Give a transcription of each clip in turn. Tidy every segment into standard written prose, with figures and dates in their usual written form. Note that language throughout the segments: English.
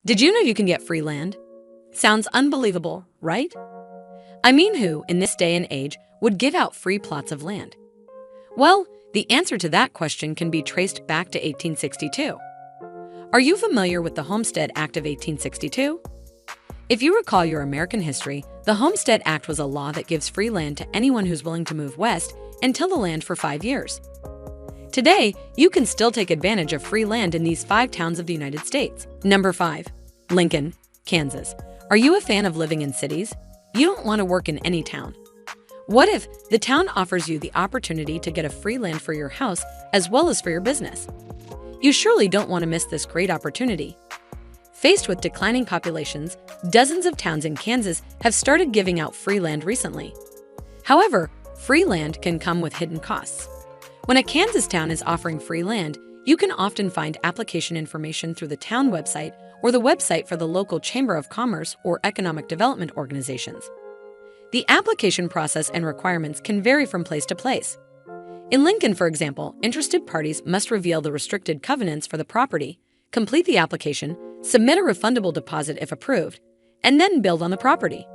Did you know you can get free land? Sounds unbelievable, right? I mean, who, in this day and age, would give out free plots of land? Well, the answer to that question can be traced back to 1862. Are you familiar with the Homestead Act of 1862? If you recall your American history, the Homestead Act was a law that gives free land to anyone who's willing to move west and till the land for 5 years. Today, you can still take advantage of free land in these 5 towns of the United States. Number 5. Lincoln, Kansas. Are you a fan of living in cities? You don't want to work in any town. What if the town offers you the opportunity to get a free land for your house as well as for your business? You surely don't want to miss this great opportunity. Faced with declining populations, dozens of towns in Kansas have started giving out free land recently. However, free land can come with hidden costs. When a Kansas town is offering free land, you can often find application information through the town website or the website for the local Chamber of Commerce or Economic Development organizations. The application process and requirements can vary from place to place. In Lincoln, for example, interested parties must reveal the restricted covenants for the property, complete the application, submit a refundable deposit if approved, and then build on the property.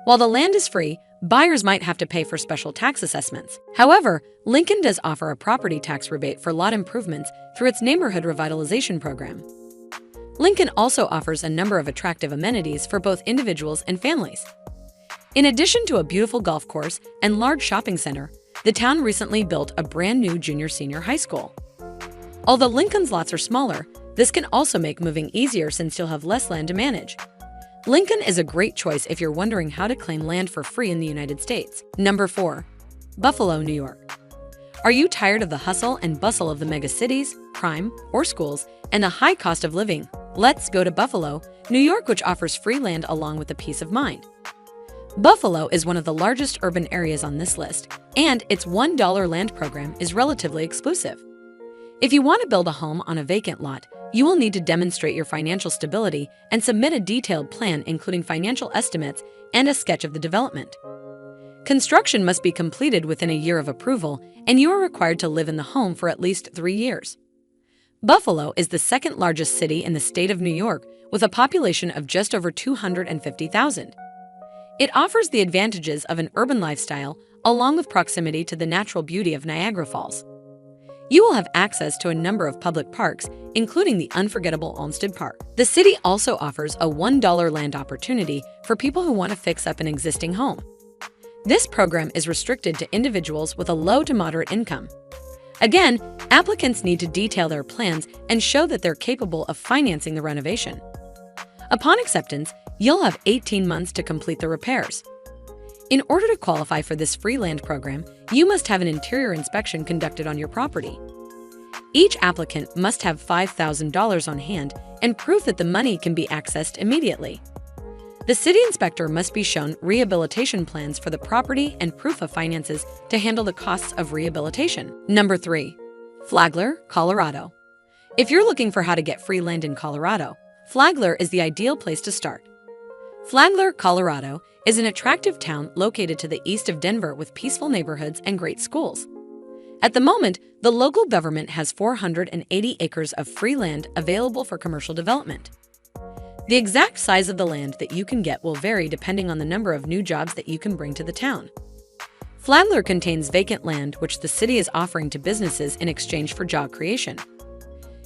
While the land is free, buyers might have to pay for special tax assessments. However, Lincoln does offer a property tax rebate for lot improvements through its neighborhood revitalization program. Lincoln also offers a number of attractive amenities for both individuals and families. In addition to a beautiful golf course and large shopping center, the town recently built a brand new junior-senior high school. Although Lincoln's lots are smaller, this can also make moving easier since you'll have less land to manage. Lincoln is a great choice if you're wondering how to claim land for free in the United States. Number 4. Buffalo, New York. Are you tired of the hustle and bustle of the megacities, crime, or schools, and the high cost of living? Let's go to Buffalo, New York, which offers free land along with the peace of mind. Buffalo is one of the largest urban areas on this list, and its $1 land program is relatively exclusive. If you want to build a home on a vacant lot, you will need to demonstrate your financial stability and submit a detailed plan including financial estimates and a sketch of the development. Construction must be completed within a year of approval, and you are required to live in the home for at least 3 years. Buffalo is the second largest city in the state of New York with a population of just over 250,000. It offers the advantages of an urban lifestyle along with proximity to the natural beauty of Niagara Falls. You will have access to a number of public parks, including the unforgettable Olmsted Park. The city also offers a $1 land opportunity for people who want to fix up an existing home. This program is restricted to individuals with a low to moderate income. Again, applicants need to detail their plans and show that they're capable of financing the renovation. Upon acceptance, you'll have 18 months to complete the repairs. In order to qualify for this free land program, you must have an interior inspection conducted on your property. Each applicant must have $5,000 on hand and proof that the money can be accessed immediately. The city inspector must be shown rehabilitation plans for the property and proof of finances to handle the costs of rehabilitation. Number 3. Flagler, Colorado. If you're looking for how to get free land in Colorado, Flagler is the ideal place to start. Flagler, Colorado is an attractive town located to the east of Denver with peaceful neighborhoods and great schools. At the moment, the local government has 480 acres of free land available for commercial development. The exact size of the land that you can get will vary depending on the number of new jobs that you can bring to the town. Flagler contains vacant land which the city is offering to businesses in exchange for job creation.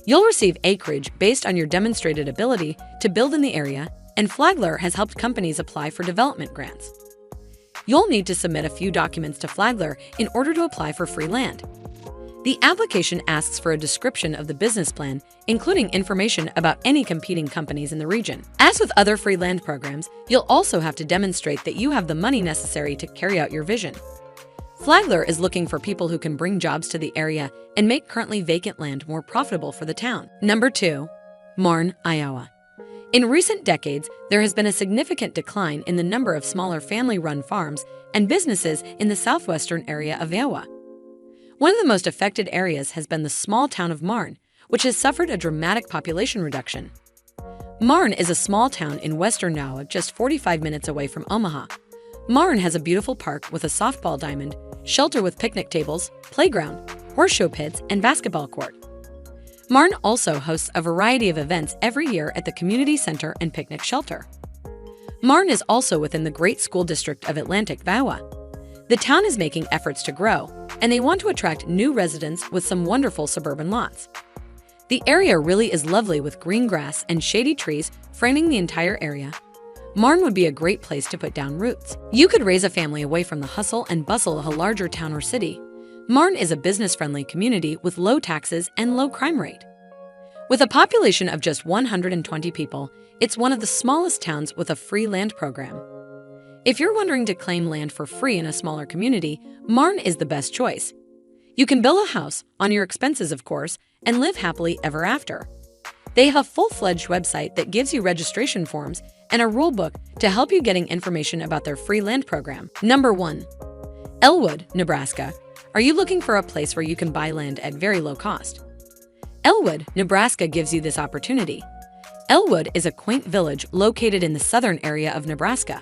You'll receive acreage based on your demonstrated ability to build in the area, and Flagler has helped companies apply for development grants. You'll need to submit a few documents to Flagler in order to apply for free land. The application asks for a description of the business plan, including information about any competing companies in the region. As with other free land programs, you'll also have to demonstrate that you have the money necessary to carry out your vision. Flagler is looking for people who can bring jobs to the area and make currently vacant land more profitable for the town. Number 2. Marne, Iowa. In recent decades, there has been a significant decline in the number of smaller family-run farms and businesses in the southwestern area of Iowa. One of the most affected areas has been the small town of Marne, which has suffered a dramatic population reduction. Marne is a small town in western Iowa just 45 minutes away from Omaha. Marne has a beautiful park with a softball diamond, shelter with picnic tables, playground, horseshoe pits, and basketball court. Marne also hosts a variety of events every year at the community center and picnic shelter. Marne is also within the great school district of Atlantic Viowa. The town is making efforts to grow, and they want to attract new residents with some wonderful suburban lots. The area really is lovely with green grass and shady trees framing the entire area. Marne would be a great place to put down roots. You could raise a family away from the hustle and bustle of a larger town or city. Marne is a business-friendly community with low taxes and low crime rate. With a population of just 120 people, it's one of the smallest towns with a free land program. If you're wondering to claim land for free in a smaller community, Marne is the best choice. You can build a house, on your expenses of course, and live happily ever after. They have a full-fledged website that gives you registration forms and a rule book to help you getting information about their free land program. Number 1. Elwood, Nebraska. Are you looking for a place where you can buy land at very low cost? Elwood, Nebraska gives you this opportunity. Elwood is a quaint village located in the southern area of Nebraska.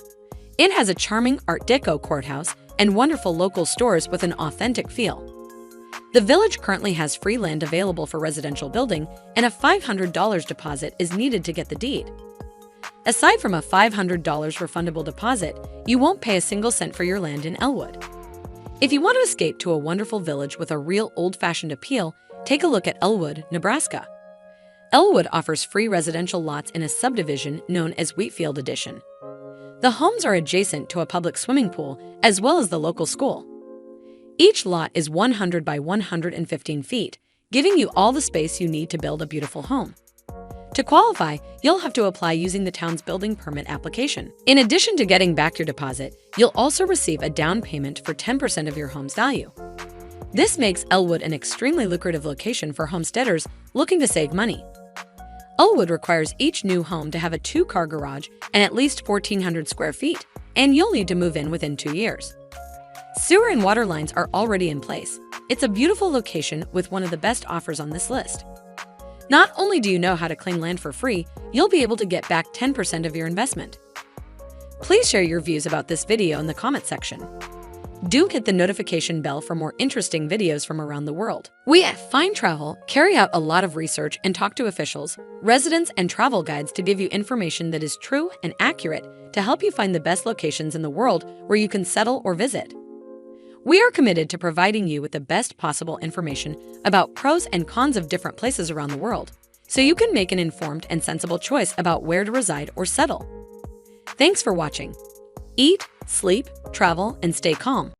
It has a charming Art Deco courthouse and wonderful local stores with an authentic feel. The village currently has free land available for residential building, and a $500 deposit is needed to get the deed. Aside from a $500 refundable deposit, you won't pay a single cent for your land in Elwood. If you want to escape to a wonderful village with a real old-fashioned appeal, take a look at Elwood, Nebraska. Elwood offers free residential lots in a subdivision known as Wheatfield Edition. The homes are adjacent to a public swimming pool as well as the local school. Each lot is 100 by 115 feet, giving you all the space you need to build a beautiful home. To qualify, you'll have to apply using the town's building permit application. In addition to getting back your deposit, you'll also receive a down payment for 10% of your home's value. This makes Elwood an extremely lucrative location for homesteaders looking to save money. Elwood requires each new home to have a 2-car garage and at least 1,400 square feet, and you'll need to move in within 2 years. Sewer and water lines are already in place. It's a beautiful location with one of the best offers on this list. Not only do you know how to claim land for free, you'll be able to get back 10% of your investment. Please share your views about this video in the comment section. Do hit the notification bell for more interesting videos from around the world. We at Find Travel carry out a lot of research and talk to officials, residents, and travel guides to give you information that is true and accurate to help you find the best locations in the world where you can settle or visit. We are committed to providing you with the best possible information about pros and cons of different places around the world, so you can make an informed and sensible choice about where to reside or settle. Thanks for watching. Eat, sleep, travel, and stay calm.